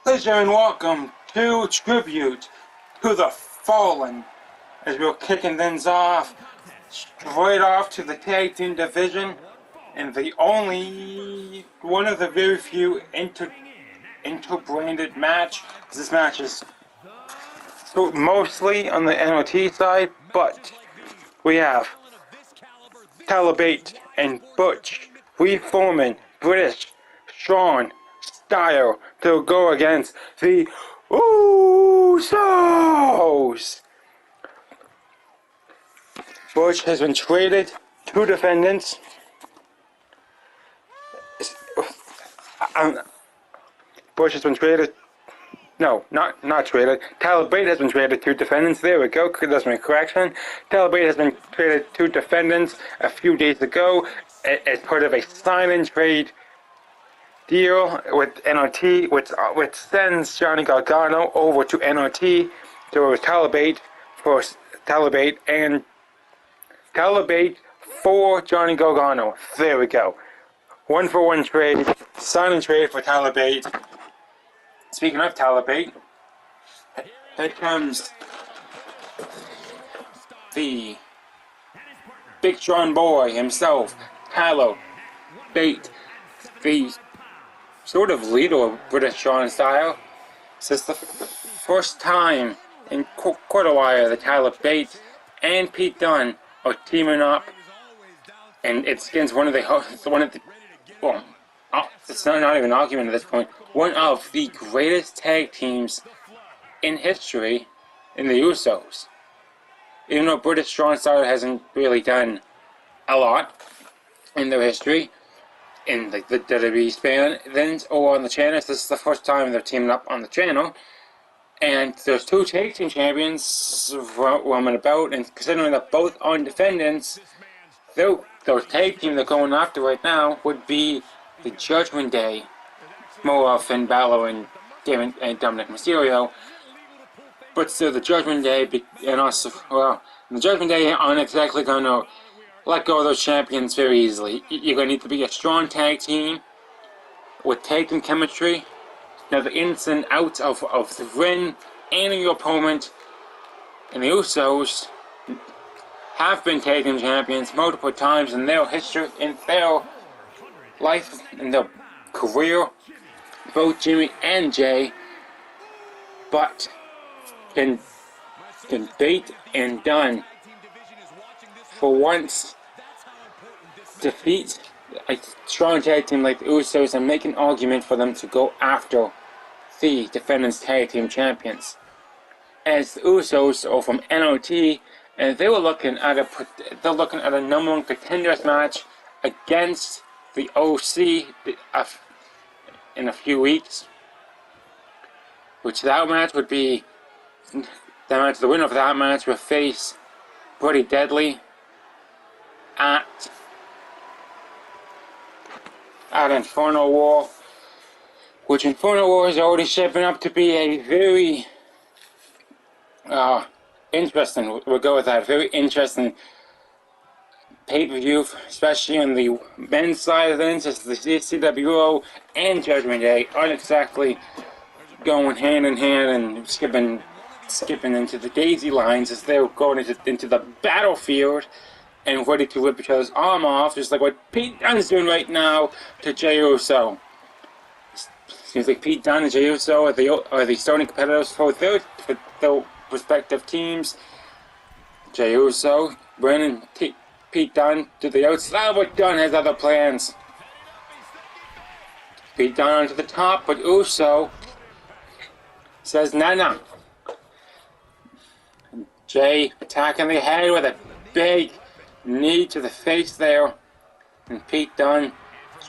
Pleasure and welcome to Tribute to the Fallen, as we're kicking things off straight off to the tag team division, and the only one of the very few inter-branded match. This match is mostly on the NOT side, but we have Talabate and Butch, Reforman, British, Strong, Style to go against the Usos. Butch has been traded. Two defendants. Butch has been traded. No, not traded. Talabate has been traded. Two defendants. There we go. That's my correction. Talabate has been traded. Two defendants a few days ago as part of a sign-and trade deal with NOT, which sends Johnny Gargano over to NOT. So it was Talabate for Talabate and Talabate for Johnny Gargano. There we go. 1-for-1 trade, sign and trade for Talabate. Speaking of Talabate, here comes the big strong boy himself, Talabate, the sort of leader of British Strong Style. This is the first time in quite a while that Talabate and Pete Dunne are teaming up, and it's against well, it's not even an argument at this point, one of the greatest tag teams in history in the Usos. Even though British Strong Style hasn't really done a lot in their history, in the WWE span, or on the channel, this is the first time they're teaming up on the channel. And there's two tag team champions roaming about, and considering that both are defendants, the tag team they're going after right now would be the Judgment Day, more of Finn Balor and Dominic Mysterio. But still, the Judgment Day, and also, well, the Judgment Day aren't exactly going to let go of those champions very easily. You're going to need to be a strong tag team with tag team chemistry. Now, the ins and outs of the ring and your opponent, and the Usos have been tag team champions multiple times in their history, in their life, in their career, both Jimmy and Jay. But can Bate and Dunne for once defeat a strong tag team like the Usos and make an argument for them to go after the defendants tag team champions? As the Usos are from NOT, and they're looking at a number one contenders match against the OC in a few weeks, which that match would be the winner of that match will face Pretty Deadly at Inferno War, which Inferno War is already shaping up to be a very interesting, we'll go with that, very interesting pay-per-view, especially on the men's side of things, as the CWO and Judgment Day aren't exactly going hand in hand and skipping into the daisy lines as they're going into the battlefield and ready to rip each other's arm off, just like what Pete Dunne's doing right now to Jey Uso. Seems like Pete Dunne and Jey Uso are the starting competitors for their respective teams. Jey Uso, Brandon, Pete Dunne to the outside, but Dunne has other plans. Pete Dunne onto the top, but Uso says nah. Jay attacking the head with a big knee to the face there, and Pete Dunne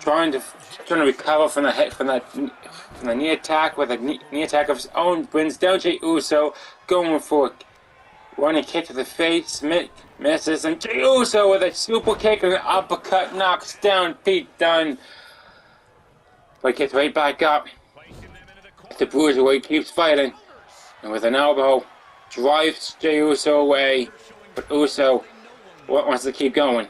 trying to recover from the knee attack with a knee attack of his own. Brings down Jey Uso, going for a running kick to the face, misses, and Jey Uso with a super kick and an uppercut knocks down Pete Dunne, but gets right back up. The Bruiserweight keeps fighting, and with an elbow drives Jey Uso away, but Uso wants to keep going.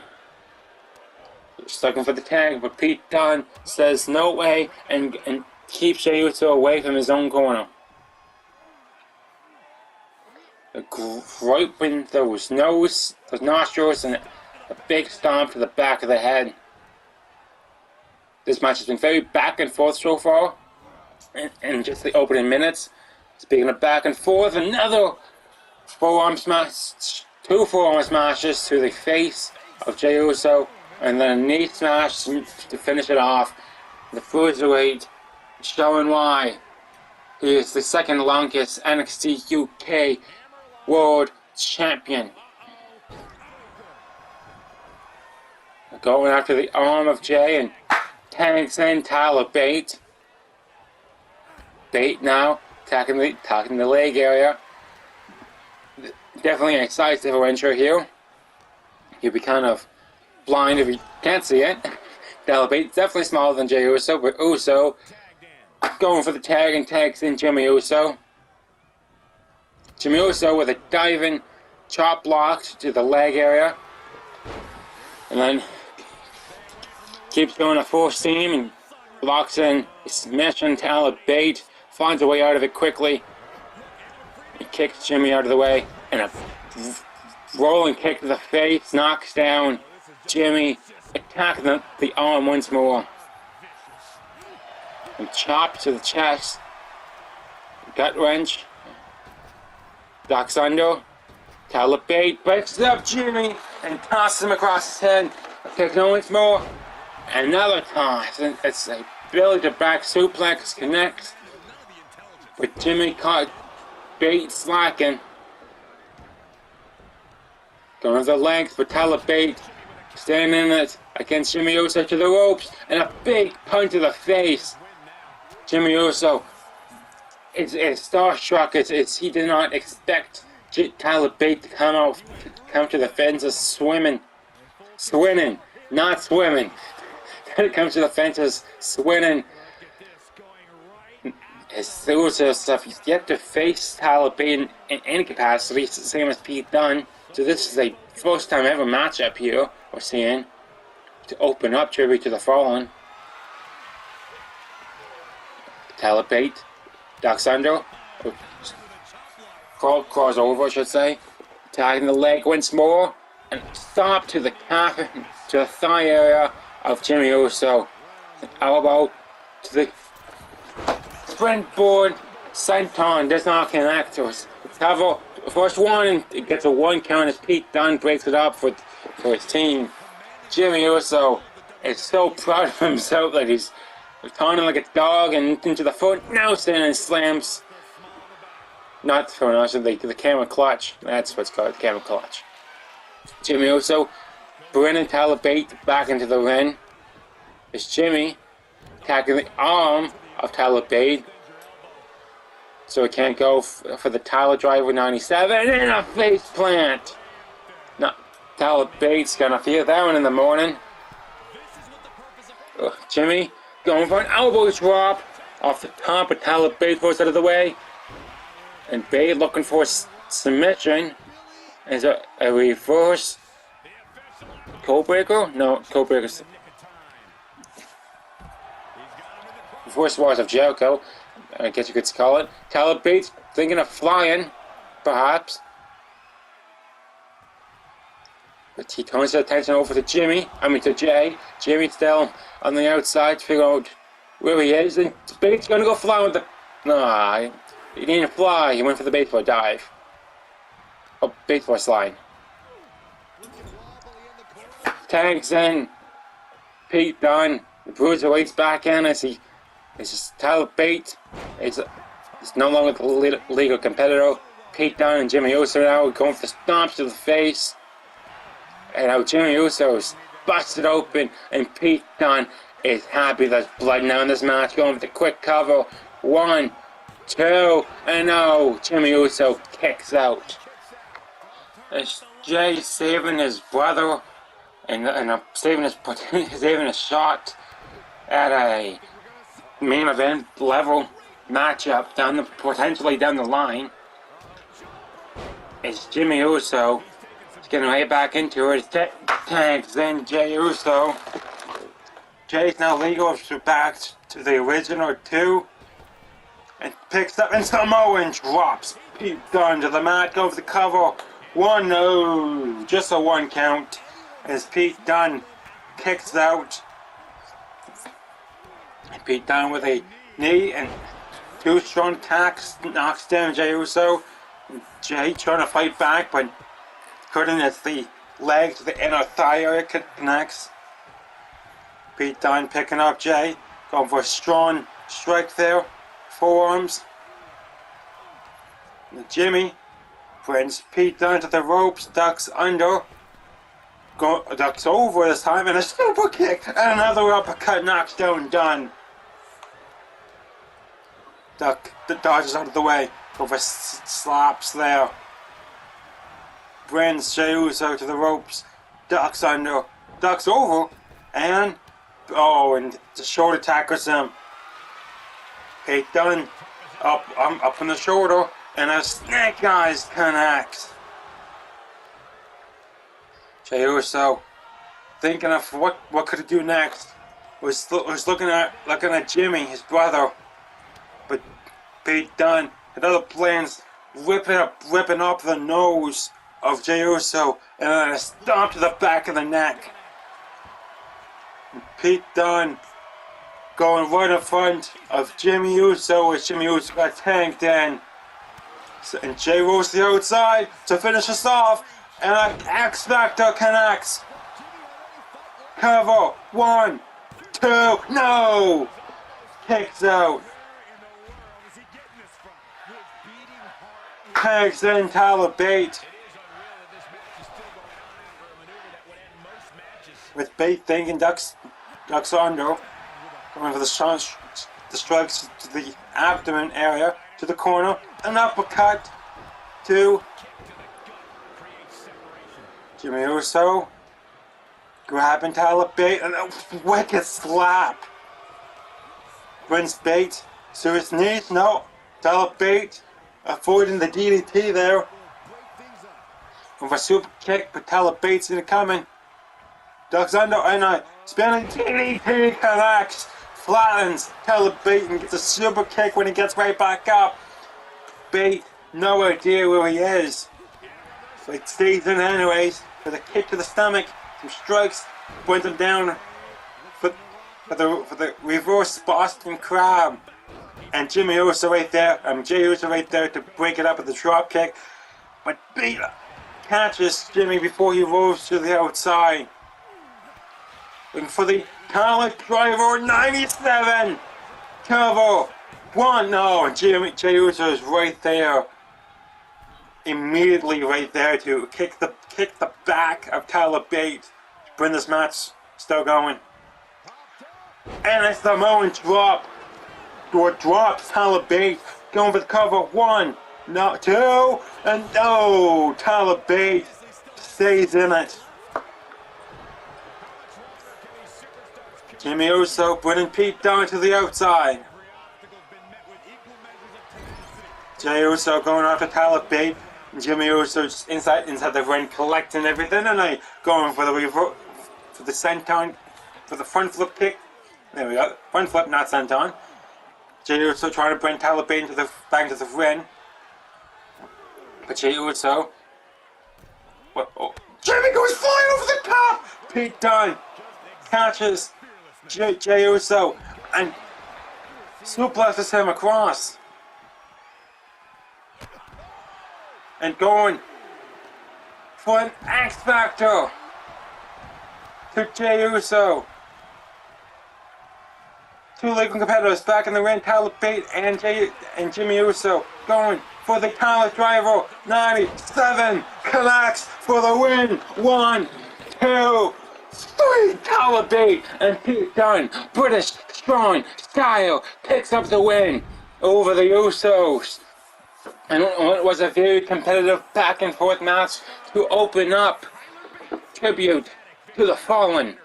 Just looking for the tag, but Pete Dunne says no way and keeps Jey Uso away from his own corner. Right when those nostrils, and a big stomp to the back of the head. This match has been very back and forth so far, in just the opening minutes. Speaking of back and forth, another forearm smash, 2 forearm smashes to the face of Jey Uso, and then a knee smash to finish it off. The Cruiserweight showing why he is the second longest NXT UK World Champion. Going after the arm of Jey and tags in Tyler Bate. Bate now attacking the leg area. Definitely an exciting differential here. You'll be kind of blind if you can't see it. Tyler Bate definitely smaller than Jey Uso, but Uso going for the tag and tags in Jimmy Uso. Jimmy Uso with a diving chop block to the leg area. And then keeps going a full steam and blocks in, smashing Tyler Bate, finds a way out of it quickly. He kicks Jimmy out of the way, and a rolling kick to the face knocks down Jimmy, attacking the arm once more. And chop to the chest, gut wrench, ducks under. Tyler Bate breaks up Jimmy and tosses him across his head. Kicking once more. Another toss. And it's a belly to back suplex connects. But Jimmy caught Bate slacking. Going to the length, but Tyler Bate standing in it against Jimmy Uso to the ropes. And a big punch to the face. Jimmy Uso is starstruck. He did not expect Tyler Bate to come to the fences swinging, not swimming. It comes to the fences swinging. His Uso stuff. He's yet to face Tyler Bate in any capacity, same as Pete Dunne. So this is a first time ever matchup here we're seeing to open up Tribute to the Fallen. Tyler Bate ducks under, crawls over, I should say, tagging the leg once more, and stop to the calf, to the thigh area of Jimmy Uso. An elbow to the springboard senton, does not connect to us. Cover, first one, and it gets a 1 count as Pete Dunne breaks it up for his team. Jimmy Uso is so proud of himself that he's taunting like a dog and into the foot, now standing and slams. Not the phone, the camera clutch. That's what's called, the camera clutch. Jimmy Uso bringing Tyler Bate back into the ring. It's Jimmy attacking the arm of Tyler Bate. So he can't go for the Tyler Driver 97 and a face plant. No, Tyler Bate's gonna feel that one in the morning. Jimmy going for an elbow drop off the top of Tyler Bate, goes out of the way. And Bate looking for a submission. Is a reverse codebreaker? No, codebreaker. Reverse Wars of Jericho, I guess you could call it. Tyler Bate's thinking of flying, perhaps. But he turns his attention over to Jay. Jimmy's still on the outside to figure out where he is. And Bate's gonna go fly with the... Nah, he didn't fly. He went for the baseball dive. Oh, baseball slide. Tags in. Pete Dunne. The Bruiserweight's back in as it's Tyler Bate. It's no longer the legal competitor. Pete Dunne and Jimmy Uso now going for stomps to the face. And now Jimmy Uso's busted open, and Pete Dunne is happy there's blood now in this match. Going for the quick cover. 1, 2, and no, Jimmy Uso kicks out. As Jay saving his brother and saving a shot at a main event level matchup potentially down the line. It's Jimmy Uso. He's getting right back into it. Tags in Jey Uso. Jay's now legal back to the original 2. and picks up, and Samoan drops Pete Dunne to the mat, go for the cover. 1, no, just a 1 count as Pete Dunne kicks out. And Pete Dunne with a knee and 2 strong attacks knocks down Jey Uso. Jey trying to fight back, but couldn't as the leg to the inner thigh area connects. Pete Dunne picking up Jey, going for a strong strike there, forearms. And Jimmy brings Pete Dunne to the ropes, ducks under, ducks over this time, and a super kick, and another uppercut knocks down Dunne. Duck dodges out of the way, go for slaps there. Brings Jey Uso to the ropes, ducks under, ducks over, and and the shoulder tackles him. Pete Dunne up on the shoulder, and a snake eyes connects. Jey Uso thinking of what could he do next. Was looking at Jimmy, his brother, but Pete Dunne had other plans, ripping up the nose of Jey Uso, and then a stomp to the back of the neck. And Pete Dunne going right in front of Jimmy Uso as Jimmy Uso got tanked in. And Jey rolls to the outside to finish us off, and an X Factor connects. Cover, 1, 2, no! Kicks out. Pegs in Tyler Bate. With Bate thinking ducks under, going for the strikes to the abdomen area, to the corner, an uppercut to Jimmy Uso, grabbing Tyler Bate, and a wicked slap. Brings Bate to his knees, no, Tyler Bate avoiding the DDT there. With a super kick, but Tyler Bate's coming. Ducks under, and a spinning DDT connects. Flattens Tyler Bate and gets a super kick when he gets right back up. Bate, no idea where he is. So he stays in anyways, with a kick to the stomach, some strikes, brings him down for the reverse Boston Crab. And Jimmy Uso right there, Jey Uso right there to break it up with the drop kick. But Bate catches Jimmy before he rolls to the outside. Looking for the collar driver, 97! Cover, 1, no, and Jey Uso is right there. Immediately right there to kick the back of Tyler Bate to bring this match still going. And it's the Samoan drop. Drops Tyler Bate, going for the cover, 1, no, 2, and no, Tyler Bate stays in it. Jimmy Uso bringing Pete Dunne to the outside. Jey Uso going after Tyler Bate. And Jimmy Uso just inside the ring collecting everything, and going for the senton, for the front flip kick. There we go, front flip, not senton. Jey Uso trying to bring Tyler Bate back into the ring. But Jey Uso, Jimmy goes flying over the top. Pete Dunne catches Jey Uso and suplexes him across. And going for an X Factor to Jey Uso. 2 legal competitors back in the ring, Tyler Bate and Jimmy Uso going for the collar driver, 97, connects for the win, 1, 2, 3, Tyler Bate and Pete Dunne, British strong style, picks up the win over the Usos. And it was a very competitive back and forth match to open up tribute to the fallen.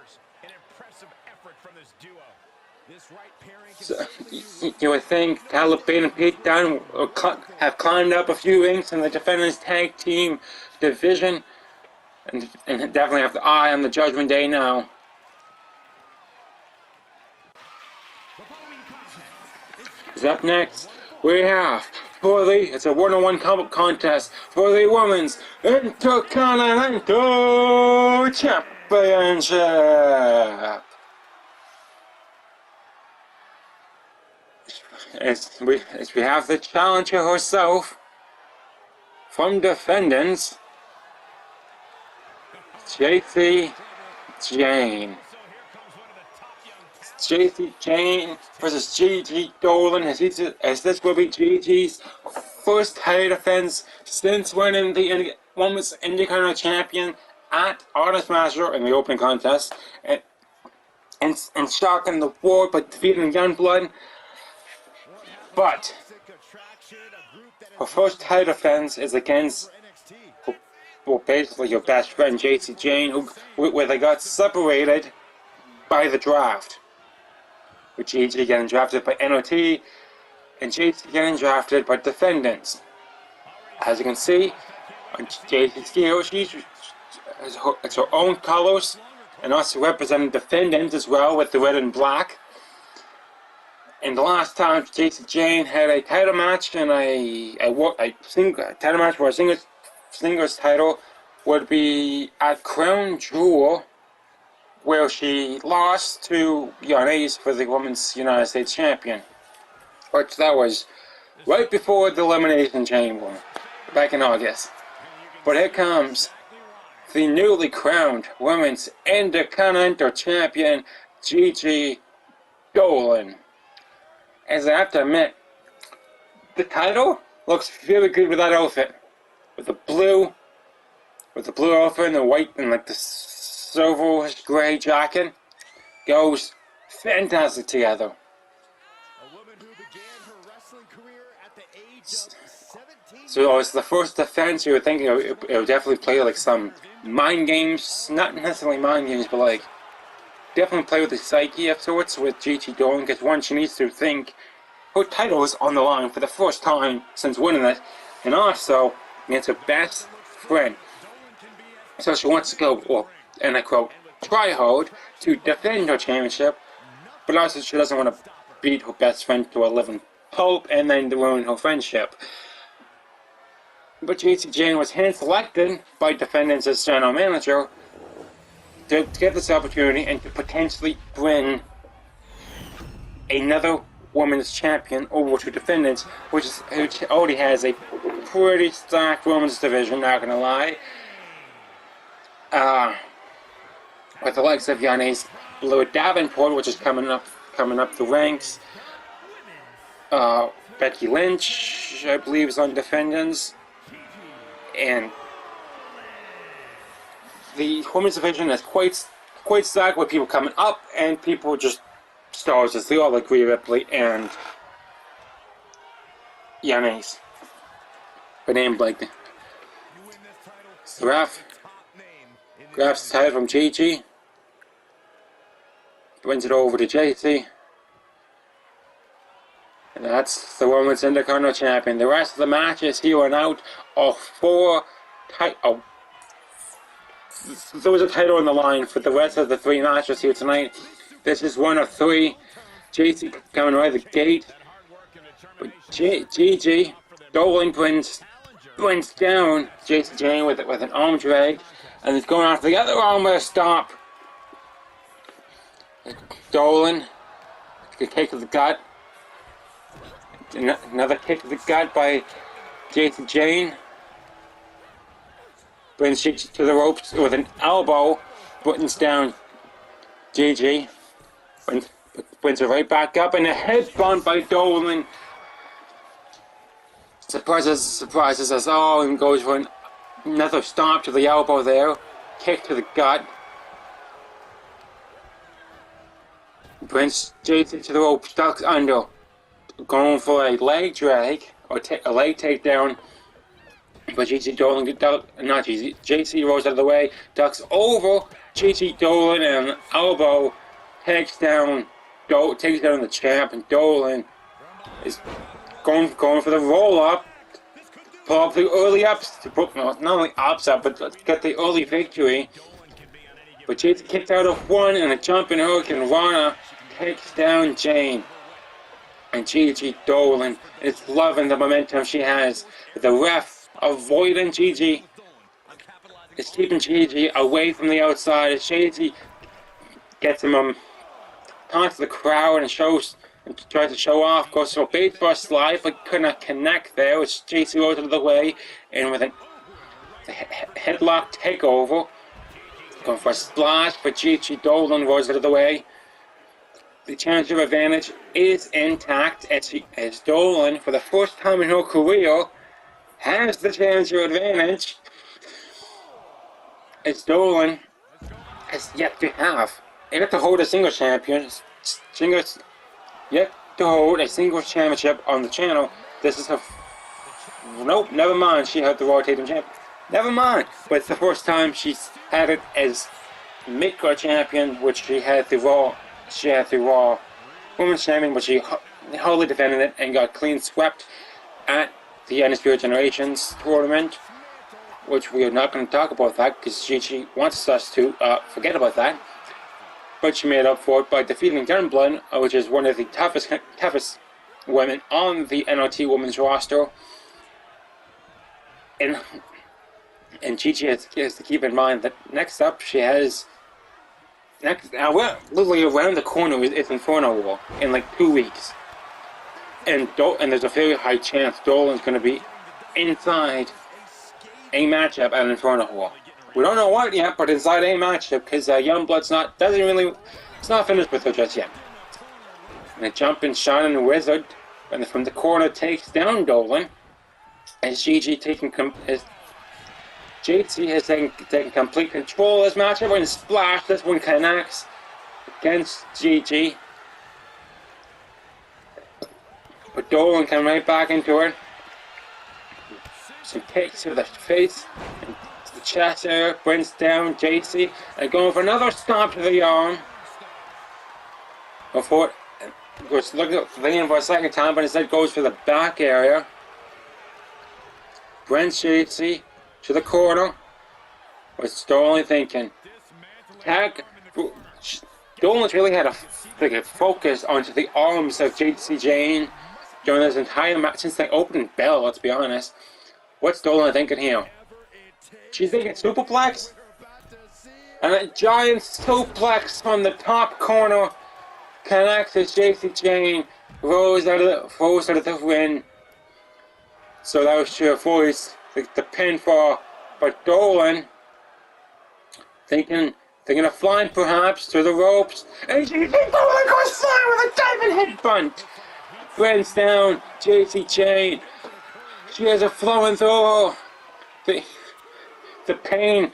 So, you would think Tyler Bate and Pete Dunne have climbed up a few ranks in the Defenders Tag Team division, and definitely have the eye on the Judgment Day now. Is up next, we have it's a one-on-one contest for the Women's Intercontinental Championship. As we have the challenger herself from defendants, JC Jane. JC Jane versus Gigi Dolan, as this will be Gigi's first title defense since winning the Women's Intercontinental Champion at Honest Master in the opening contest, and shocking the world by defeating Youngblood. But her first title defense is against, well, basically your best friend JC Jane, where they got separated by the draft. With Gigi getting drafted by NOT and JC getting drafted by defendants. As you can see, on JC's gear, it's her own colors, and also representing defendants as well with the red and black. And the last time JC Jane had a title match and a title match for a singles title would be at Crown Jewel, where she lost to Yanez for the Women's United States Champion. Which that was right before the Elimination Chamber, back in August. But here comes the newly crowned Women's Intercontinental Champion, Gigi Dolan. As I have to admit, the title looks really good with that outfit. With the blue outfit and the white and like the silverish gray jacket, goes fantastic together. So it's the first defense. You would think it would definitely play like some mind games, not necessarily mind games, but like definitely play with the psyche of sorts with Gigi Dolan, because one, she needs to think her title is on the line for the first time since winning it, and also against her best friend. So she wants to go, well, and I quote, try hard to defend her championship, but also she doesn't want to beat her best friend to a living pulp and then ruin her friendship. But JC Jane was hand-selected by defendants as general manager to get this opportunity and to potentially bring another women's champion over to defendants, which already has a pretty stacked women's division, not gonna lie. With the likes of Yanez Davenport, which is coming up the ranks. Becky Lynch, I believe, is on defendants. And the women's division is quite stacked with people coming up and people just stars as they all like Rhea Ripley and Yanez. Her name like the ref grabs the title from Gigi, wins it over to JC, and that's the Women's Intercontinental Champion. The rest of the matches here on out are there was a title on the line for the rest of the three matches here tonight. This is one of three. JC coming right at the gate, but Gigi Dolan brings down JC Jane with an arm drag, and he's going after the other arm with a stop. Dolan, a kick to the gut. Another kick to the gut by JC Jane. Brings Gigi to the ropes with an elbow, buttons down Gigi. Brings her right back up, and a headbutt by Dolan. Surprises us all, and goes for another stomp to the elbow there. Kick to the gut. Brings Jason to the ropes, ducks under. Going for a leg drag, or a leg takedown. But JC rolls out of the way, ducks over Gigi Dolan, and an elbow takes down the champ, and Dolan is going for the roll up, pull up the early ups, not only ups up, but get the early victory. But JC kicks out of one, and a jumping Hurricane Rana takes down Jane. And Gigi Dolan is loving the momentum she has. The ref avoiding Gigi. It's keeping Gigi away from the outside. As Gigi gets him onto the crowd and tries to show off. Goes for a bait for a slide, but could not connect there. Which Gigi goes out of the way, and with a headlock takeover, going for a splash, but Gigi Dolan goes out of the way. The championship advantage is intact as Dolan, for the first time in her career, has the championship advantage. As Dolan has yet to hold a singles championship on the channel. This is her. Nope, never mind. She had the Raw Tag Team Champion. Never mind. But it's the first time she's had it as mid-card champion, which she had the Raw. She had the Raw Women's Champion, but she wholly defended it and got clean swept at the Undisputed Generations tournament, which we are not going to talk about that because Gigi wants us to forget about that. But she made up for it by defeating Blood, which is one of the toughest women on the NXT Women's roster. And Gigi has to keep in mind that next up she has. Literally around the corner is Inferno War in like 2 weeks. And there's a very high chance Dolan's going to be inside a matchup at Inferno War. We don't know what yet, but inside a matchup because Youngblood's not finished with her just yet. And a jumping Shining Wizard from the corner takes down Dolan. As JC has taken complete control of this matchup and splash. This one connects against Gigi. But Dolan comes right back into it. Some kicks to the face and to the chest area, brings down JC and going for another stomp to the arm. Before it goes looking for a second time, but instead goes for the back area. Brings JC to the corner. Was Dolan thinking? Dolan's really had a focus onto the arms of JC Jane during this entire match since the opening bell, let's be honest. What's Dolan thinking here? She's thinking superplex? And a giant suplex from the top corner connects to JC Jane, rose out of the ring. So that was to avoid the pinfall. But Dolan, thinking of flying perhaps to the ropes, and JC Dolan goes flying with a diving headbutt. Brings down JC Jane. She has a flowing through the pain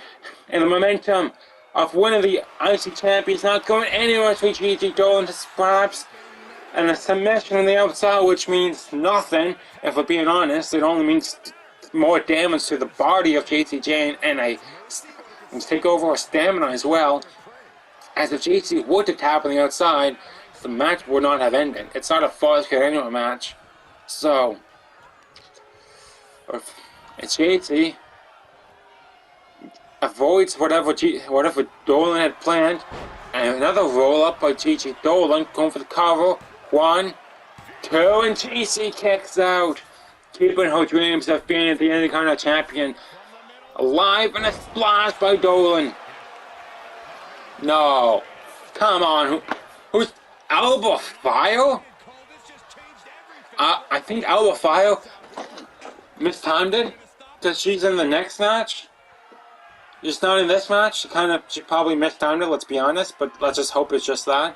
and the momentum of one of the IC champions not going anywhere to Gigi Dolan to perhaps, and a submission on the outside, which means nothing. If we're being honest, it only means more damage to the body of JC Jane and take over her stamina as well. As if JC were to tap on the outside, the match would not have ended. It's not a false count anywhere match. So, it's JC avoids whatever Dolan had planned, and another roll up by Gigi Dolan going for the cover. 1, 2, and JC kicks out, keeping her dreams of being the Intercontinental Champion alive, and a splash by Dolan. No, come on, who's Alba Fire? I think Alba Fire mistimed it, because she's in the next match. Just not in this match. She probably mistimed it, let's be honest, but let's just hope it's just that.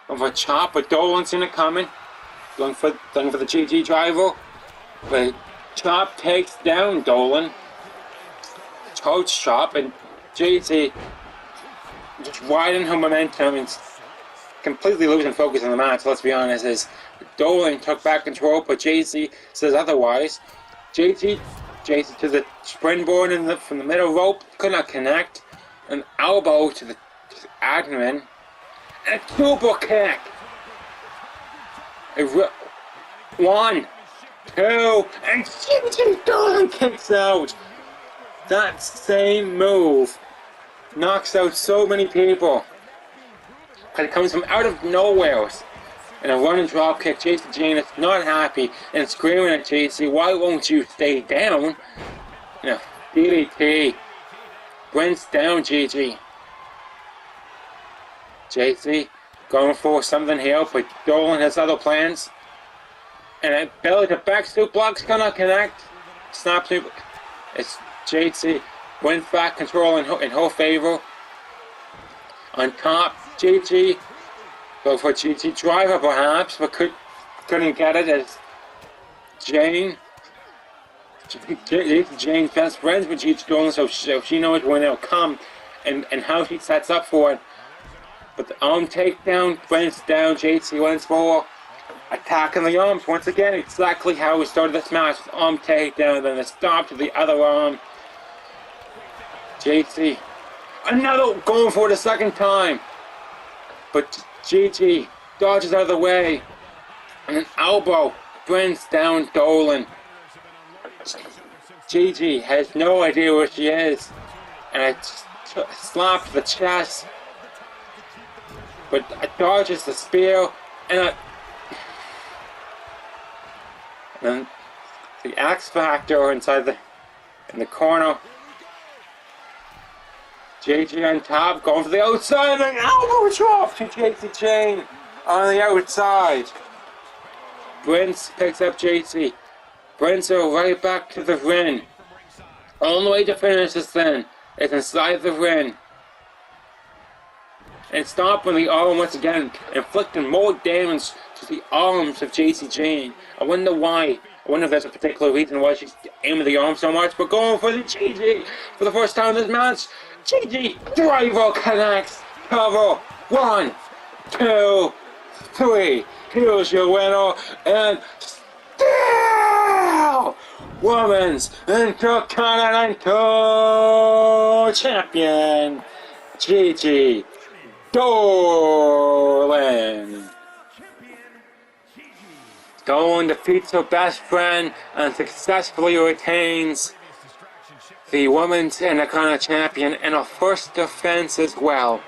Going for a chop, but Dolan's in it coming. Going for the GG driver. But chop takes down Dolan. Coach chop, and JC just riding her momentum and completely losing focus on the match, let's be honest, as Dolan took back control, but JC says otherwise. JC to the springboard from the middle rope, could not connect. An elbow to the abdomen. And a super kick. 1, 2, and JC Dolan kicks out. That same move knocks out so many people. But it comes from out of nowhere. and a running drop kick. Jacy Jane is not happy and screaming at Jacy, why won't you stay down? DDT. Brent's down, Gigi. Jacy going for something here, but Dolan has other plans. And a belly to back suplex gonna connect. Snap suplex. It's JC. Wins back control in her favor. On top, GG. Go for GG driver perhaps, but couldn't get it as Jane. Jane's best friends with GG Dolan, so she knows when it'll come and how she sets up for it. But the arm takedown, Brent's down, JC once more. Attacking the arms once again, exactly how we started this match. Arm takedown, then a stop to the other arm. JC, another going for the second time. But GG dodges out of the way. And an elbow, Brent's down Dolan. GG has no idea where she is. And a slap to the chest. But it dodges the spear. And the X Factor in the corner. JG on top, going for the outside, and an elbow drop to JC Jane on the outside. Brent picks up JC. Brent's right back to the ring. Only way to finish this thing is inside the ring. And stopping the arm once again, inflicting more damage to the arms of JC Jane. I wonder why. I wonder if there's a particular reason why she's aiming the arm so much, but going for the GG for the first time in this match. GG driver connects. Cover. 1, 2, 3. Here's your winner and still Women's Intercontinental Champion GG Dolan. Dolan defeats her best friend and successfully retains the Women's Intercontinental Champion in her first defense as well.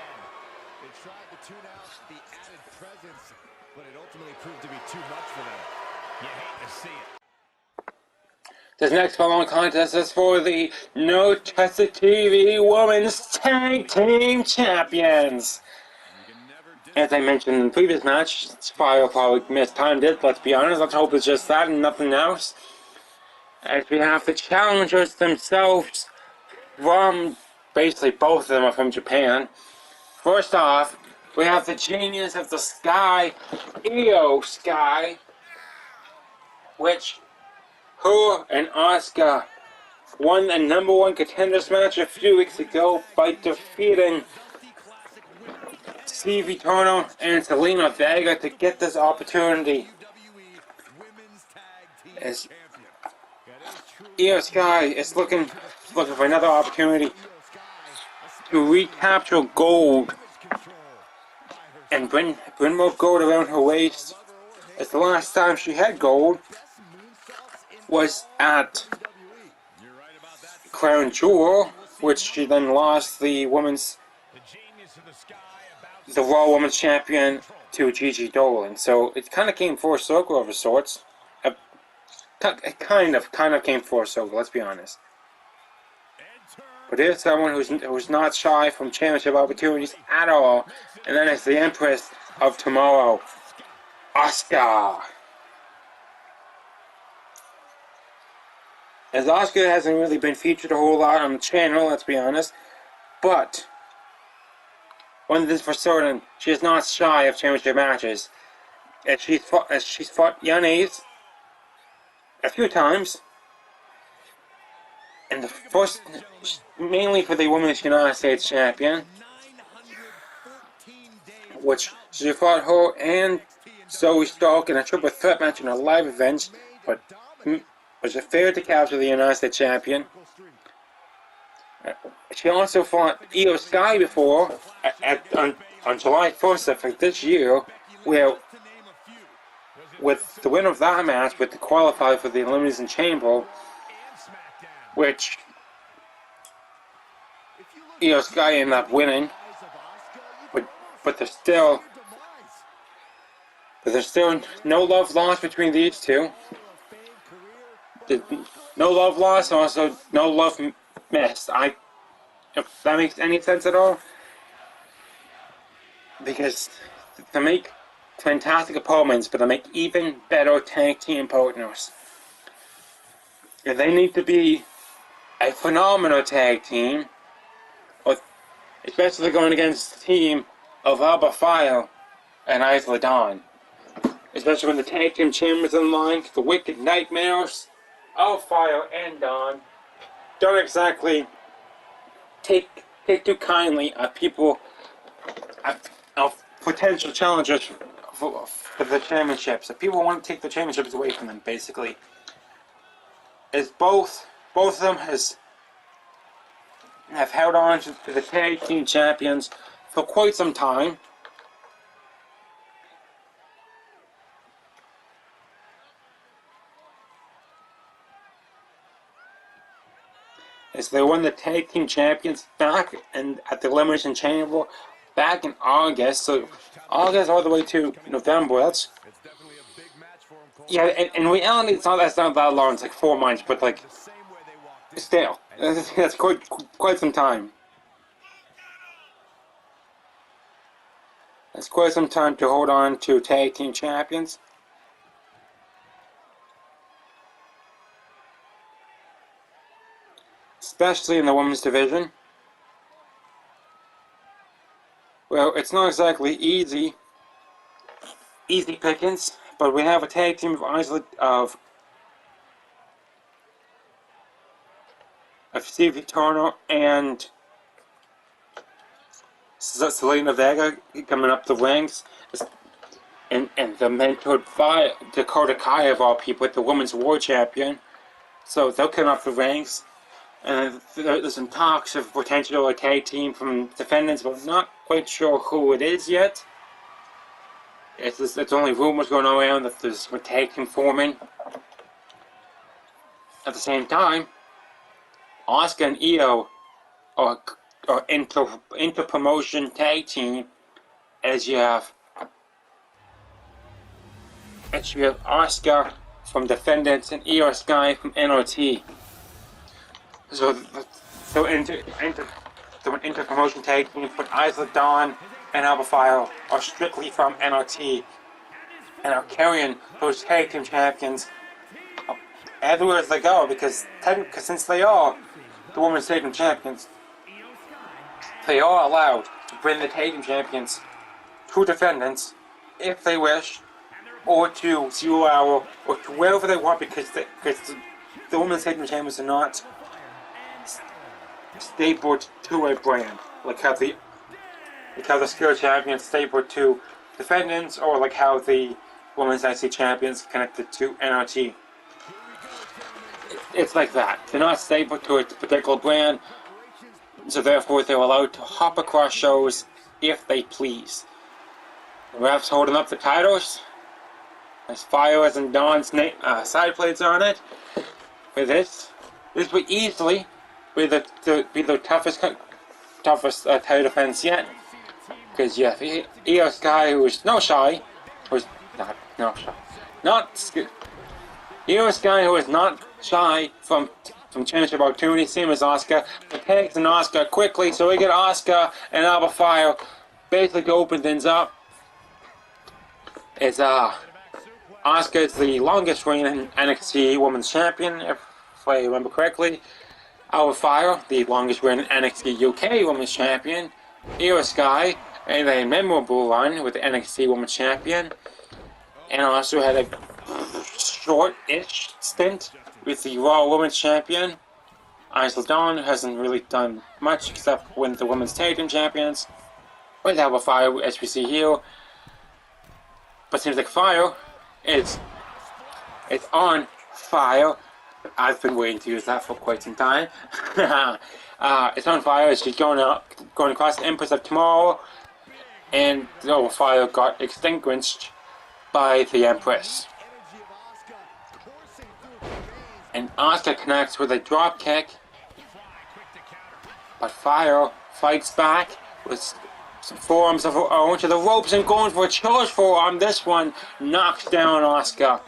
This next following contest is for the No Tested TV Women's Tag Team Champions. As I mentioned in the previous match, Spire probably mistimed it, let's be honest. Let's hope it's just that and nothing else. As we have the challengers themselves from, basically both of them are from Japan. First off, we have the Genius of the Sky, Io Sky, which her and Asuka won the #1 contenders match a few weeks ago by defeating Stevie Turner and Selena Vega to get this opportunity. As Io Sky is looking for another opportunity to recapture gold and bring more gold around her waist. As the last time she had gold was at Crown Jewel, which she then lost the Raw Women's Champion to Gigi Dolan. So it kind of came full circle of sorts. It kind of came full circle. Let's be honest. But here's someone who's not shy from championship opportunities at all, and then it's the Empress of Tomorrow, Asuka. As Asuka hasn't really been featured a whole lot on the channel, let's be honest, but one thing for certain, she is not shy of championship matches. As she's fought Yanis a few times, and the first, mainly for the Women's United States Champion, which she fought her and Zoe Stark in a triple threat match in a live event, but was it fair to capture the United States Champion? She also fought Io Sky before on July 1st of this year, where with the winner of that match with the qualifier for the Elimination Chamber, which Io Sky ended up winning, but there's still But there's still no love lost between these two. There's no love lost, and also no love missed. If that makes any sense at all. Because they make fantastic opponents, but they make even better tag team partners. And they need to be a phenomenal tag team, especially going against the team of Alba Fire and Isla Dawn. Especially when the tag team champions in line, the Wicked Nightmares, Alba Fire and Dawn don't exactly take too kindly at people, of potential challengers for the championships. If people want to take the championships away from them, basically, is both of them have held on to the tag team champions for quite some time. As they won the tag team champions back and at the Elimination Chamber back in August, so August all the way to November. That's in reality that's not that long. It's like 4 months, but like still, that's quite some time. That's quite some time to hold on to tag team champions. Especially in the women's division. Well, it's not exactly easy pickings, but we have a tag team of Stevie Turner and Selena Vega coming up the ranks, and the mentored by Dakota Kai of all people, the women's world champion. So they'll come up the ranks. And there's some talks of potential tag team from defendants, but I'm not quite sure who it is yet. It's only rumors going around that there's a tag team forming. At the same time, Asuka and Io are inter-promotion tag team, as you have Asuka from Defendants and Io Sky from NOT. So an inter-promotion tag team, but Isla Dawn and Alba Fire are strictly from NOT and are carrying those tag team champions everywhere they go, because since they are the women's tag team champions, they are allowed to bring the tag team champions to Defendants if they wish, or to 0 Hour, or to wherever they want, because the women's tag team champions are not stapled to a brand, like how the Skill Champions stapled to Defendants, or like how the Women's IC Champions connected to NOT. It's like that. They're not stapled to a particular brand, so therefore they're allowed to hop across shows if they please. The refs holding up the titles. There's Fire's and Dawn's side plates on it. For this would easily be the toughest title defense yet, because you have Io Sky, who is Io Sky, who is not shy from championship opportunity, same as Asuka, but takes an Asuka quickly, so we get Asuka and Alba Fire basically open things up. It's Asuka is the longest reigning NXT Women's Champion, if I remember correctly. Alba Fire, the longest reigning NXT UK Women's Champion. Io Sky, and a memorable run with the NXT Women's Champion, and also had a short-ish stint with the Raw Women's Champion. Isla Dawn hasn't really done much except win the Women's Tag Team Champions. With Alba Fire, as we see here, but seems like Fire it's on fire. I've been waiting to use that for quite some time. It's on fire as she's going across the Empress of Tomorrow, and the fire got extinguished by the Empress. And Asuka connects with a drop kick, but Fire fights back with Some forearms of her own to the ropes and going for a charge forearm. This one knocks down Asuka.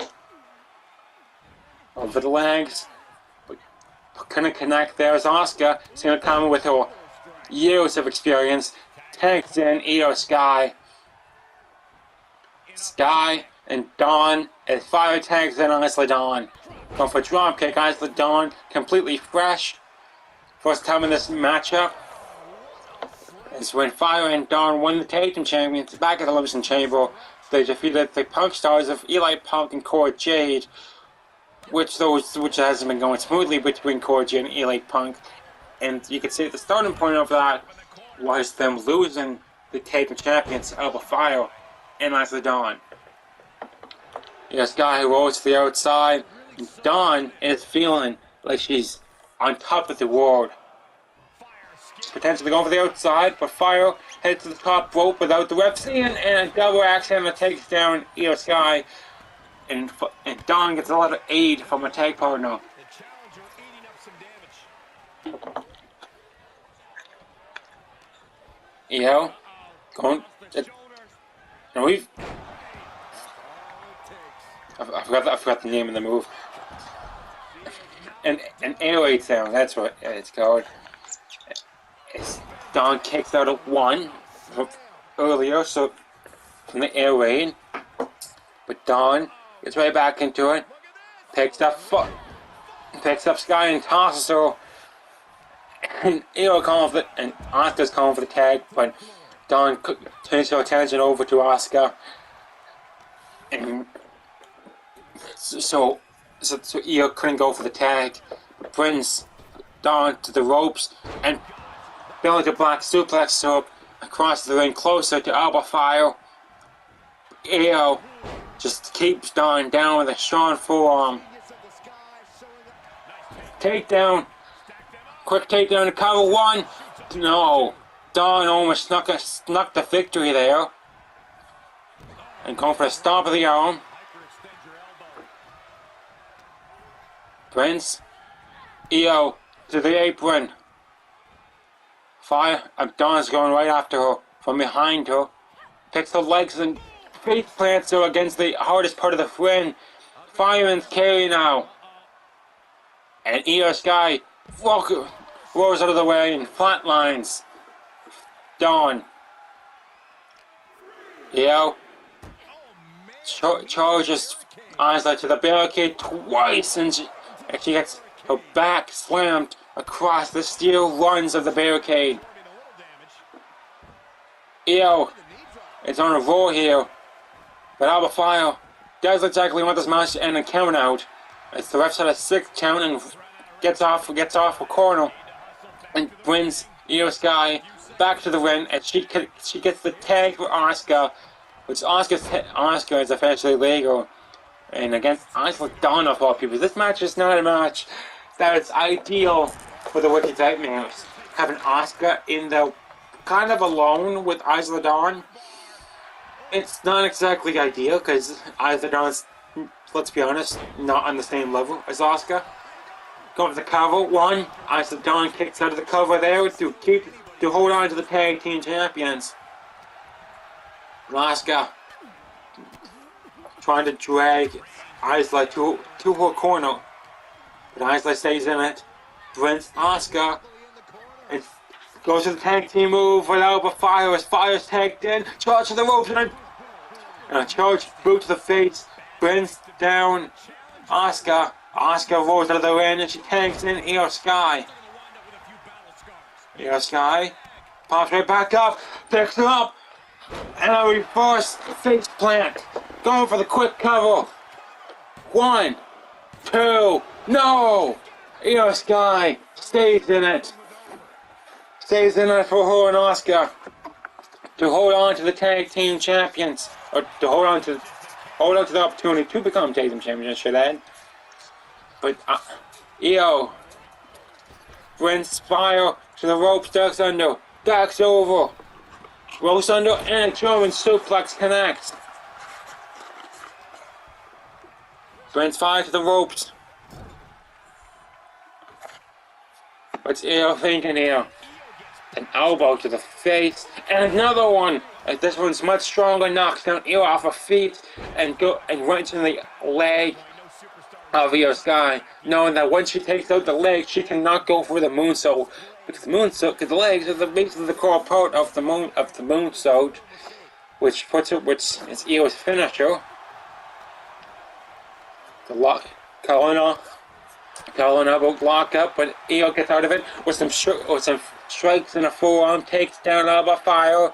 Over the legs. But couldn't connect there as Asuka, seeing it coming with her years of experience, tags in Io Sky. Sky and Dawn as Fire tags in Isla Dawn. Going for a dropkick, Isla Dawn completely fresh. First time in this matchup is when Fire and Dawn won the Tag Team Champions back at the Elimination Chamber. They defeated the Punk Stars of Eli Punk and Cora Jade, which hasn't been going smoothly between Cora Jade and Eli Punk. And you can see the starting point of that was them losing the Tag Team Champions Alba Fire and Isla Dawn. This guy who rolls to the outside. Dawn is feeling like she's on top of the world. She's potentially going for the outside, but Fire heads to the top rope without the ref seeing, and a double axe hammer takes down Io Sky. And Dawn gets a lot of aid from a tag partner. Io going. And we've. I forgot the name of the move. An 808 sound, that's what it's called. Dawn kicks out of one earlier, so from the air raid. But Dawn gets right back into it. Picks up Sky and tosses her. And Io calling for it, and Asuka's calling for the tag, but Dawn turns her attention over to Asuka. And so Io couldn't go for the tag, but brings Dawn to the ropes and belly to black suplex her across the ring closer to Alba Fire. Io just keeps Dawn down with a strong forearm. Takedown. Quick takedown to cover one. No. Dawn almost snuck the victory there. And going for a stomp of the arm. Prince. Io to the apron. Fire. Dawn's going right after her from behind her. Picks her legs and face plants her against the hardest part of the ring. Fireman's carry now. And Io Sky rolls out of the way and flatlines Dawn. Io charges Isla to the barricade twice, and she gets her back slammed across the steel runs of the barricade. Io is on a roll here, but Alba Fire does exactly want this match to end and count out. As the refs had a 6 count and gets off a corner and brings Io Sky back to the ring, and she gets the tag for Asuka, which Asuka is officially legal. And against Isla Dawn of all people, this match is not a match that is ideal for the Wiki Nightmares. Having Asuka in the kind of alone with Isla Dawn, it's not exactly ideal because Isla Dawn's, let's be honest, not on the same level as Asuka. Going for the cover, one. Isla Dawn kicks out of the cover there to hold on to the tag team champions. Asuka trying to drag Isla to her corner, but Isla stays in it. Brings Asuka and goes to the tag team move without a Fire as Fire's tagged in. Charge to the ropes and a charge boot to the face. Brings down Asuka. Asuka rolls out of the ring and she tags in Io Sky. Io Sky pops right back up, picks her up, and a reverse face plant. Going for the quick cover. 1, 2, no! Io Sky stays in it. Stays in it for her and Asuka to hold on to the tag team champions, or to hold on to the opportunity to become tag team champions, should I add. But Io brings Fire to the ropes, ducks under, ducks over, rolls under, and a German suplex connects. Brings Fire to the ropes. What's Io thinking here? An elbow to the face, and another one. This one's much stronger. Knocks down Io off her feet and right into the leg of Io Sky, knowing that once she takes out the leg, she cannot go for the moonsault. Because the legs are basically the core part of the moonsault, which is Io's finisher. The lock, Kalina will lock up, but Io gets out of it with some strikes in a forearm, takes down Alba Fire.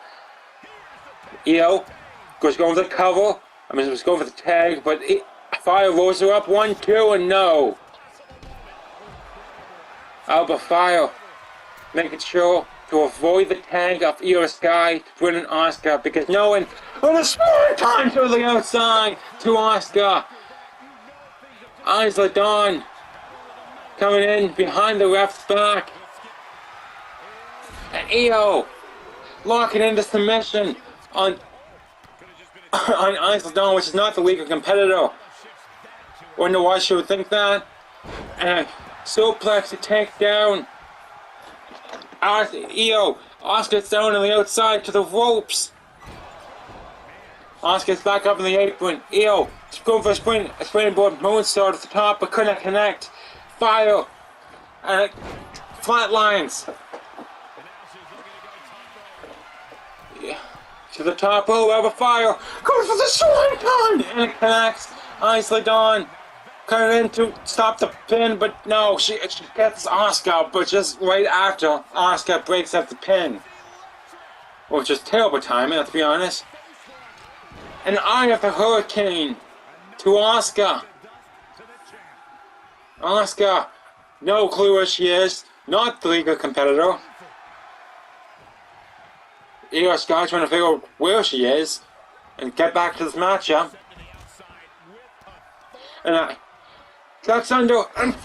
Io going for the cover. Was going for the tag, but Fire rolls her up 1-2 and no. Alba Fire making sure to avoid the tag of Io Sky to bring in Asuka, because knowing a small time to the outside to Asuka. Isla Dawn coming in behind the ref's back. And Io locking into submission on Isla Dawn, which is not the weaker competitor. Wonder why she would think that. And suplex to take down Io. Asuka's down on the outside to the ropes. Asuka's back up in the apron. Io going for a springboard moonsault at the top, but couldn't connect. Fire and flatlines. Yeah. To the top rope, Alba Fire goes for the swanton, and it connects. Isla Dawn coming in to stop the pin, but no, she gets Asuka, but just right after Asuka breaks up the pin, which is terrible timing, to be honest. An Eye of the Hurricane to Asuka. Asuka, no clue where she is, not the legal competitor. Io Sky trying to figure out where she is and get back to this matchup. And ducks under and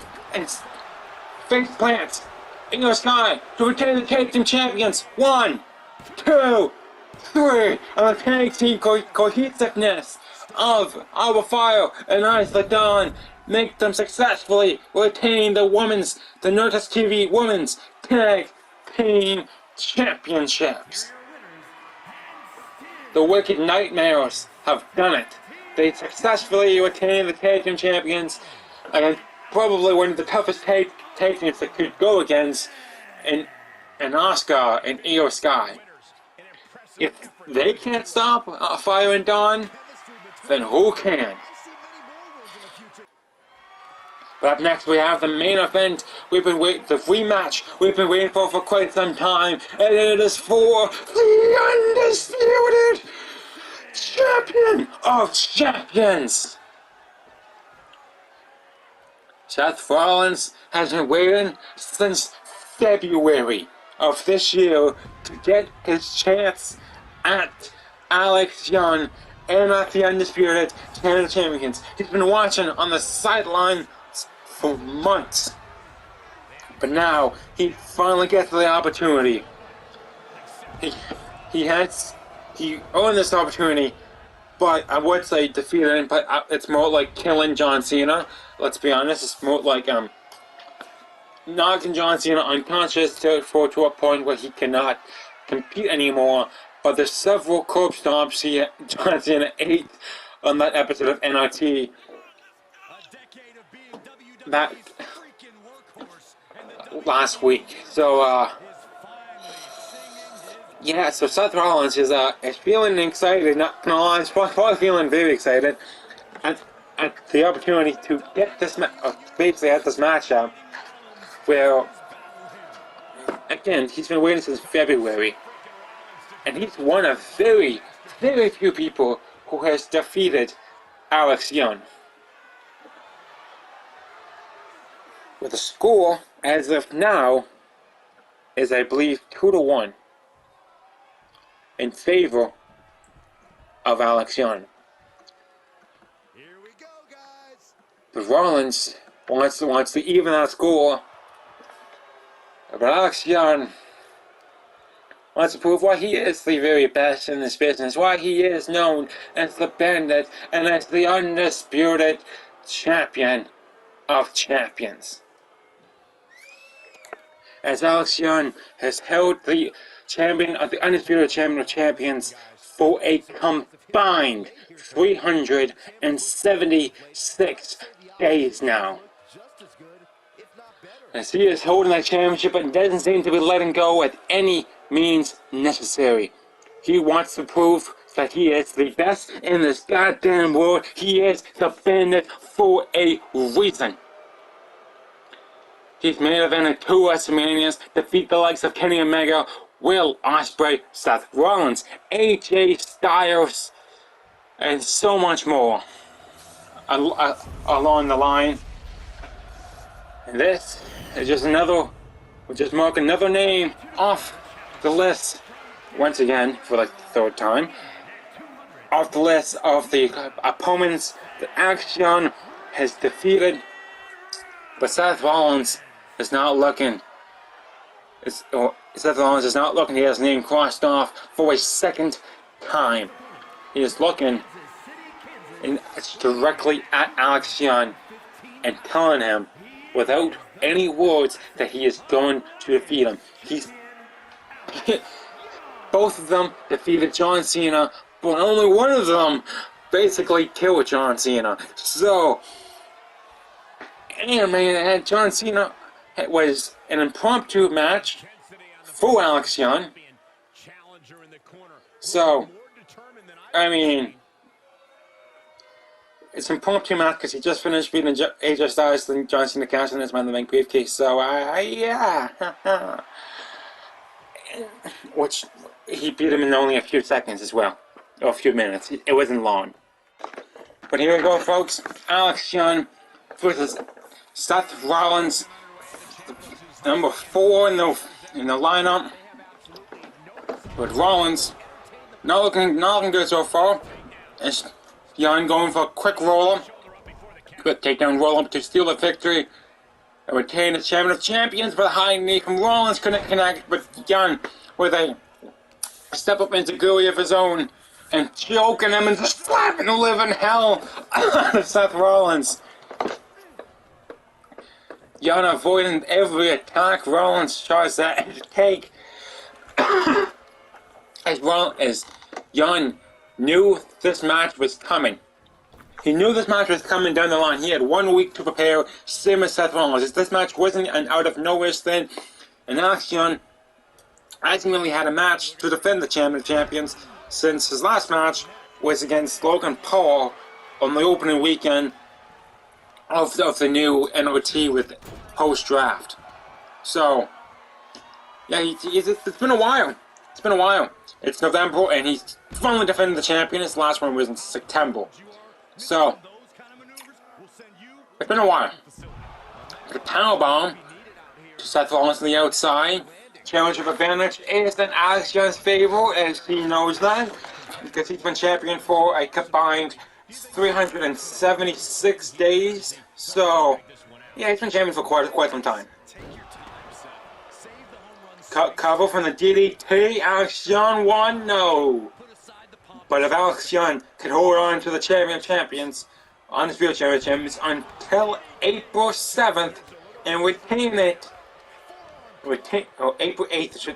face plants. Io Sky to retain the tag team champions. 1, 2, 3. And the tag team cohesiveness of Alba Fire and Isla Dawn make them successfully retain the Nerdist TV Women's Tag Team Championships. The Wicked Nightmares have done it. They successfully retained the Tag Team Champions, and probably one of the toughest tag teams that could go against in Asuka and Io Sky. If they can't stop Fire and Dawn, then who can? But up next we have the main event. The rematch we've been waiting for quite some time, and it is for the undisputed champion of champions. Seth Rollins has been waiting since February of this year to get his chance at Alex Young and at the undisputed Canada Champions. He's been watching on the sideline for months, but now he finally gets the opportunity. He earned this opportunity, but I would say defeated him. But it's more like killing John Cena. Let's be honest, it's more like knocking John Cena unconscious to a point where he cannot compete anymore. But there's several curb stomps John Cena ate on that episode of NRT. That last week. So yeah, so Seth Rollins is feeling excited, not gonna lie, he's probably feeling very excited at the opportunity to get this basically at this matchup, where again he's been waiting since February, and he's one of very, very few people who has defeated Alex Young. With the score, as of now, is I believe 2-1 in favor of Alex Young. Here we go, guys. But Rollins wants to even that score. But Alex Young wants to prove why he is the very best in this business, why he is known as the Bandit and as the undisputed champion of champions. as Alex Young has held the champion of the Undisputed Champion of Champions for a combined 376 days now. As he is holding that championship and doesn't seem to be letting go at any means necessary. He wants to prove that he is the best in this goddamn world. He is the bandit for a reason. He's main evented 2 WrestleManias, defeat the likes of Kenny Omega, Will Ospreay, Seth Rollins, AJ Styles, and so much more along the line. And this is just another, we'll just mark another name off the list, once again, for like the 3rd time, off the list of the opponents that Alex Young has defeated. But Seth Rollins is not looking, Seth Rollins is not looking, he has his name crossed off for a 2nd time. He is looking directly at Alex Young and telling him, without any words, that he is going to defeat him. Both of them defeated John Cena, but only one of them basically killed John Cena. So, and man, John Cena was an impromptu match for Alex Young. So, I mean, it's an impromptu match because he just finished beating AJ Styles and John Cena cashed in his Man in the Bank briefcase. So, yeah. Which, he beat him in only a few seconds as well. Or a few minutes. It wasn't long. But here we go, folks. Alex Young versus Seth Rollins. Number 4 in the lineup. But Rollins not looking good so far. It's Young going for a quick roll-up. Quick takedown roll-up to steal the victory. And retain the champion of champions, but a high knee from Rollins couldn't connect, but Young with a step-up insecurity of his own and choking him and just slapping the living hell out of Seth Rollins. Young avoiding every attack Rollins tries to take. As Young knew this match was coming. He knew this match was coming down the line. He had 1 week to prepare, same as Seth Rollins. This match wasn't an out of nowhere thing. And Alex Young hasn't really had a match to defend the champion of champions since his last match was against Logan Paul on the opening weekend of the new NOT with post-draft. So, yeah, it's been a while. It's been a while. It's November, and he's finally defending the champion. His last one was in September. So, it's been a while. The powerbomb to Seth Rollins on the outside. Challenge of advantage is in Alex Young's favor, as he knows that, because he's been champion for a combined 376 days. So, yeah, he's been champion for quite some time. Cover from the DDT. Alex Young won? No. But if Alex Young could hold on to the champion of champions, Undisputed Champion of Champions, until April 7th and retain it, April 8th,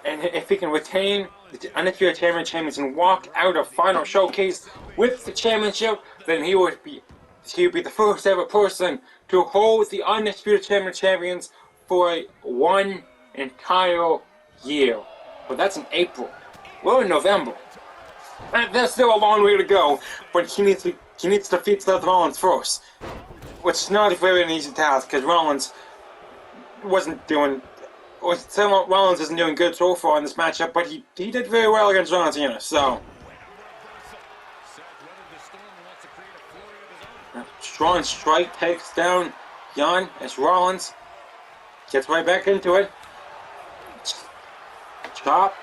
and if he can retain the Undisputed Champion of Champions and walk out of Final Showcase with the championship, then he would be the first ever person to hold the Undisputed Champion of Champions for one entire year. But that's in April. We're in November. There's still a long way to go, but he needs to defeat Seth Rollins first, which is not a very easy task because Rollins isn't doing good so far in this matchup, but he did very well against John Cena. So strong strike takes down Young as Rollins gets right back into it. Chop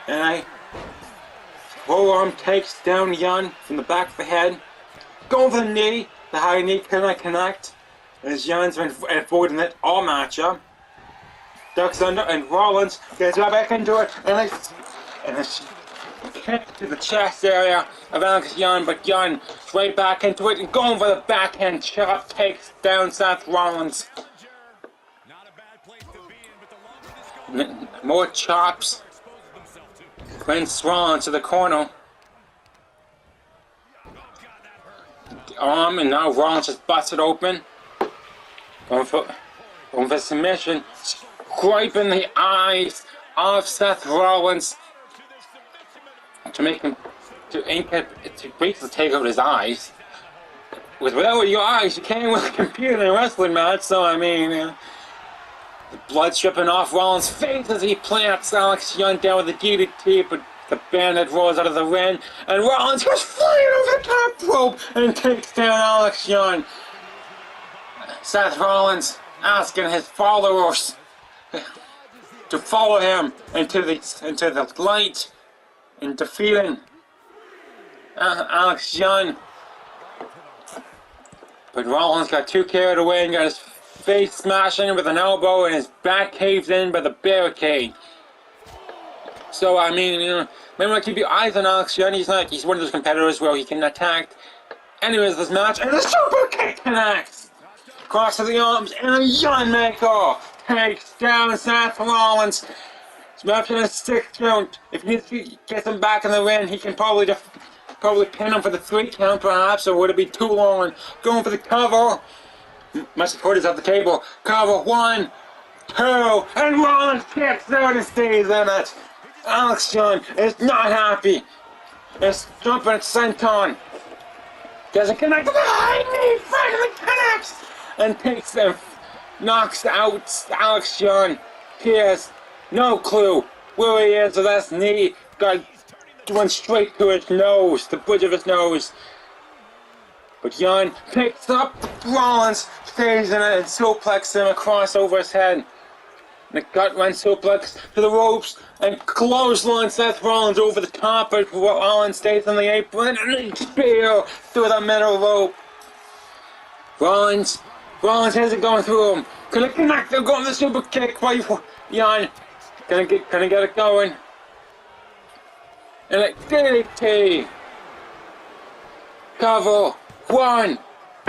and a forearm takes down Young from the back of the head. Going for the knee. The high knee cannot connect. As Young's been avoiding it all matchup. Ducks under and Rollins gets right back into it. And a kick to the chest area of Alex Young. But Young right back into it and going for the backhand chop takes down Seth Rollins. More chops. Prince Rollins to the corner. Arm, and now Rollins just busted open. Going for submission. Scraping the eyes of Seth Rollins to make him to basically take out his eyes. Without your eyes, you can't really compete in a wrestling match. So I mean, the blood dripping off Rollins' face as he plants Alex Young down with the DDT, but the Bandit rolls out of the ring, and Rollins goes flying over the top rope and takes down Alex Young. Seth Rollins asking his followers to follow him into the light and defeating Alex Young. But Rollins got too carried away and got his face smashing with an elbow and his back caved in by the barricade. So I mean, remember, keep your eyes on Alex Young. He's one of those competitors where he can attack. Anyways, this match, and the super kick connects across to the arms, and a Young Maker takes down Seth Rollins. After a 6 count, if he needs to get him back in the ring, he can probably pin him for the 3 count, perhaps, or would it be too long? Going for the cover. My supporters at the table. Cover 1, 2, and Rollins kicks out and stays in it. Alex Young is not happy. It's jumping at senton. Doesn't connect to the high knee. Finally connects and takes him, knocks out Alex Young. He has no clue where he is with that knee. Went straight to his nose, the bridge of his nose. But Young picks up Rollins, stays in it, and suplexes him across over his head. And the gut-wrench suplex to the ropes, and clothesline Seth Rollins over the top, but Rollins stays on the apron, and a spear through the middle rope. Rollins has it going through him. Gonna connect, they're going to the super kick by Young. Gonna get it going. And a DDT. Cover 1,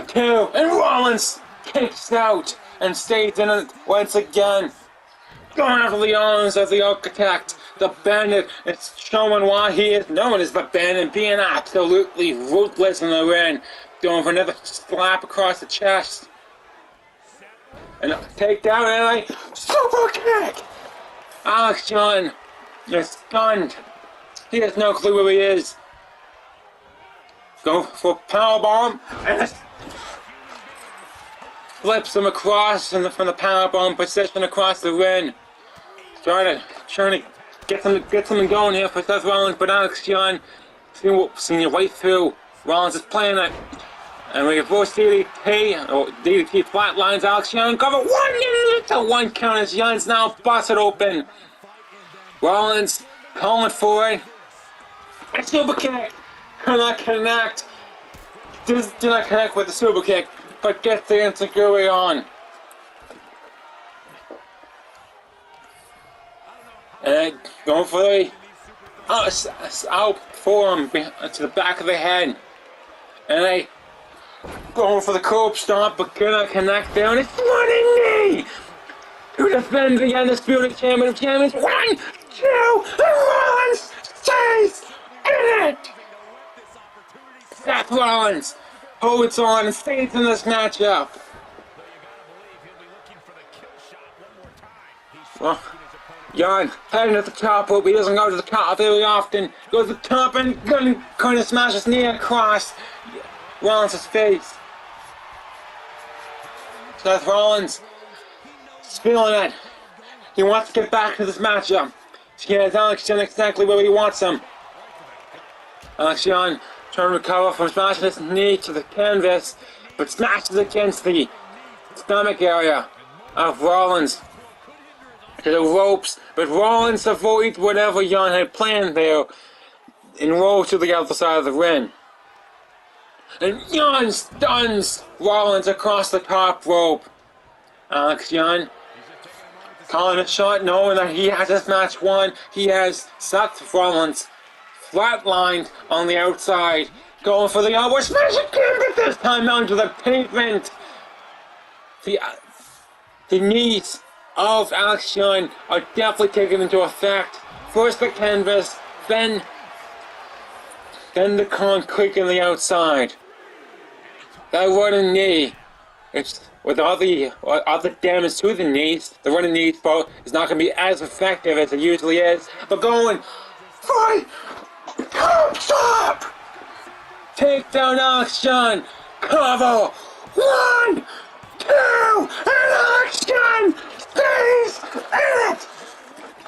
2, and Rollins kicks out and stays in it once again. Going after the arms of the architect. The Bandit is showing why he is known as the Bandit, being absolutely ruthless in the ring. Going for another slap across the chest. And a takedown and a super kick. Alex Young is stunned. He has no clue where he is. Go for a powerbomb and flips him across from the powerbomb position across the ring. Trying to get something going here for Seth Rollins, but Alex Young seeing your way through. Rollins is playing it. And we reverse DDT flatlines Alex Young. Cover 1 count as Young's now busted open. Rollins calling for it. A super kick. Cannot connect. Do not connect with the super kick, but gets the insecurity on. And going for the out forearm to the back of the head. And they going for the curb stomp, but cannot connect there. And it's running knee to defend the undisputed champion of champions. 1, 2, and Rollins stays in it. Seth Rollins holds on and stays in this matchup. Well, Young heading at the top rope. He doesn't go to the top very often. Goes to the top and kind of smashes his knee across Rollins' face. Seth Rollins is feeling it. He wants to get back to this matchup. He has Alex Young exactly where he wants him. Alex Young trying to recover from smashing his knee to the canvas, but smashes against the stomach area of Rollins to the ropes. But Rollins avoids whatever Young had planned there and rolls to the other side of the ring. And Young stuns Rollins across the top rope. Alex Young calling a shot, knowing that he has this match won. He has Seth Rollins flatlined on the outside. Going for the elbow smash again, but this time onto the pavement. The knees of Alex Young are definitely taken into effect. First the canvas, then the concrete on the outside. That running knee, it's with all the damage to the knees, the running knee fault is not going to be as effective as it usually is. But going for comes up, take down Alex Young, cover, 1, 2, and Alex Young stays in it.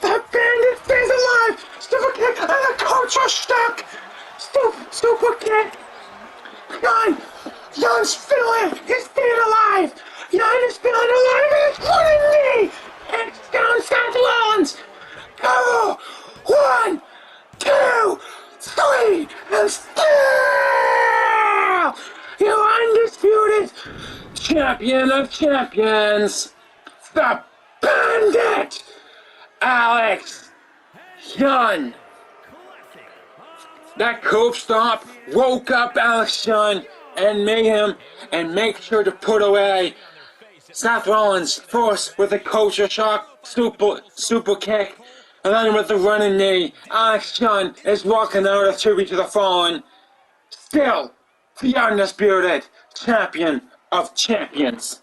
The bandit stays alive. Super kick and the coach are stuck. Super kick. Young's feeling. He's staying alive. Young is feeling alive and it's running knee. And it's down Seth Rollins. Go. 1, 2, 3, and still you're undisputed champion of champions, the Bandit, Alex Young. That curb stomp woke up Alex Young and made him and make sure to put away Seth Rollins first with a culture shock super kick, and then with the running knee. Alex Young is walking out of tribute to the fallen, still the undisputed champion of champions.